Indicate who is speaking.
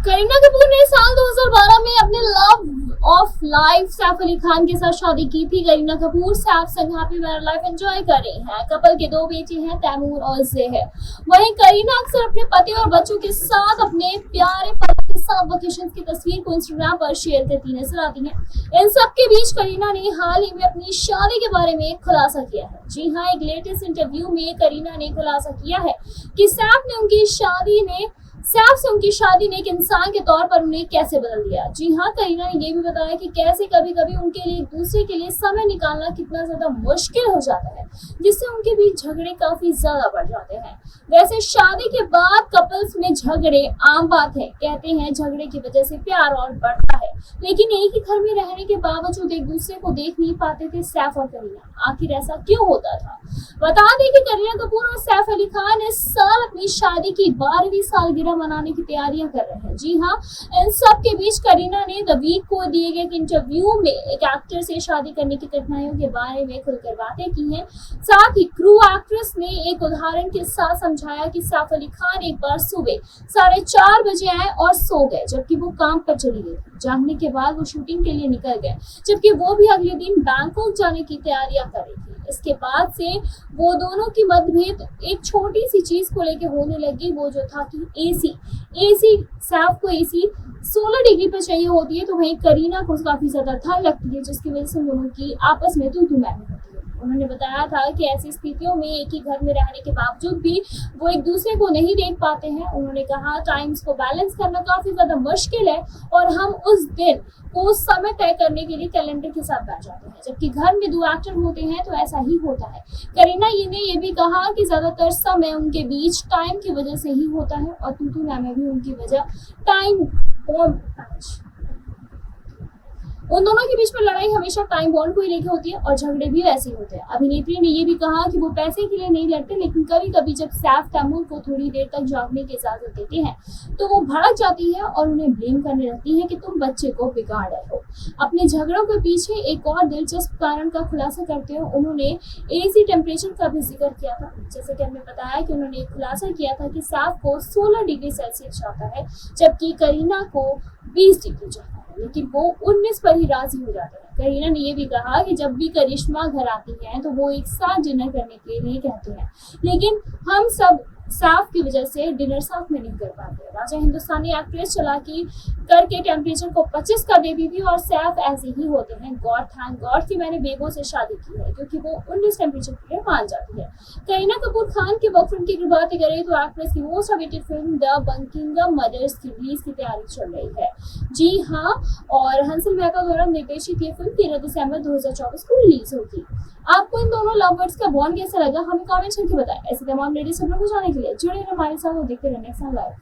Speaker 1: करीना कपूर ने साल 2012 में अपने love of life Saif Ali Khan के साथ शादी की थी। करीना कपूर सैफ संग हैप्पी मैरिड लाइफ एंजॉय कर रही हैं। कपल के 2 बेटे हैं, तैमूर और ज़ेहर। वहीं करीना अक्सर अपने पति और बच्चों के साथ अपने प्यारे पति के साथ वेकेशन की तस्वीर को इंस्टाग्राम पर शेयर करती नजर आती हैं। इन सब के बीच करीना ने हाल ही में अपनी शादी के बारे में खुलासा किया है। जी हाँ, एक लेटेस्ट इंटरव्यू में करीना ने खुलासा किया है कि सैफ से उनकी शादी ने एक इंसान के तौर पर उन्हें कैसे बदल दिया। जी हाँ, करीना ने ये भी बताया कि कैसे कभी कभी उनके लिए एक दूसरे के लिए समय निकालना कितना ज्यादा मुश्किल हो जाता है, जिससे उनके बीच झगड़े काफी ज्यादा बढ़ जाते हैं। वैसे शादी के बाद कपल्स में झगड़े आम बात है। कहते हैं झगड़े की वजह से प्यार और बढ़ता है, लेकिन एक ही घर में रहने के बावजूद एक दूसरे को देख नहीं पाते थे सैफ और करीना। आखिर ऐसा क्यों होता था? बता दें कि करीना कपूर और सैफ अली खान इस साल अपनी शादी की 12वीं सालगिरह मनाने की तैयारियां कर रहे हैं। जी हाँ, इन सब के बीच करीना ने द वीक को दिए गए इंटरव्यू में एक एक्टर से शादी करने की कठिनाइयों के बारे में खुलकर बातें की हैं। साथ ही क्रू एक्ट्रेस ने एक उदाहरण के साथ समझाया कि सैफ अली खान एक बार सुबह 4:30 बजे आए और सो गए, जबकि वो काम पर चली गई थी। जागने के बाद वो शूटिंग के लिए निकल गए, जबकि वो भी अगले दिन बैंकॉक जाने की तैयारियां कर रही थी। इसके बाद से वो दोनों की मतभेद एक छोटी सी चीज को लेकर होने लगी, वो जो था कि एसी सैफ को एसी 16 डिग्री पर चाहिए होती है, तो वहीं करीना को काफी ज्यादा ठंड लगती है, जिसकी वजह से दोनों की आपस में तू मैं होती है। उन्होंने बताया था कि ऐसी स्थितियों में एक ही घर में रहने के बावजूद भी वो एक दूसरे को नहीं देख पाते हैं। उन्होंने कहा टाइम्स को बैलेंस करना काफी ज्यादा मुश्किल है और हम उस दिन को समय तय करने के लिए कैलेंडर के साथ बैठ जाते हैं, जबकि घर में 2 एक्टर होते हैं तो ऐसा ही होता है। करीना ने ये भी कहा कि ज्यादातर समय उनके बीच टाइम की वजह से ही होता है और तू मैं भी उनकी वजह टाइम उन दोनों के बीच में लड़ाई हमेशा टाइम बॉन्ड को ही लेकर होती है और झगड़े भी वैसे ही होते हैं। अभिनेत्री ने ये भी कहा कि वो पैसे के लिए नहीं लड़ते, लेकिन कभी कभी जब सैफ तैमूर को थोड़ी देर तक जागने की इजाजत देते हैं तो वो भड़क जाती है और उन्हें ब्लेम करने लगती है कि तुम बच्चे को बिगाड़ रहे हो। अपने झगड़ों के पीछे एक और दिलचस्प कारण का खुलासा करते हुए उन्होंने एसी टेम्परेचर का भी जिक्र किया था। जैसे कि हमने बताया कि उन्होंने एक खुलासा किया था कि सैफ को 16 डिग्री सेल्सियस जाता है, जबकि करीना को 20 डिग्री जाता है, लेकिन वो 19 पर ही राजी हो जाते हैं। करीना ने ये भी कहा कि जब भी करिश्मा घर आती हैं तो वो एक साथ डिनर करने के लिए कहते हैं, लेकिन हम सब सैफ की वजह से डिनर साथ में नहीं कर पाते। राजा हिंदुस्तानी एक्ट्रेस चलाकी करके टेम्परेचर को 25 कर देती थी और सैफ ऐसे ही होते हैं। थैंक गॉड कि मैंने बेबो से शादी की है, क्योंकि वो 19 टेम्परेचर के लिए मान जाती है। करीना कपूर खान की बॉयफ्रेंड की बातें करें तो एक्ट्रेस की most awaited film The Buckingham Murders की रिलीज की तैयारी चल रही है। जी हाँ, और हंसल मेहता द्वारा निर्देशित ये फिल्म 13 दिसंबर 2024 को रिलीज होगी। आपको इन दोनों लवर्स का बॉन्ड कैसा लगा, हमें कमेंट करके बताएं। ऐसे तमाम लेडीज खबरों को जानने के लिए जुड़े रहें हमारे साथ और देखते रहें नेक्स्ट लाइव।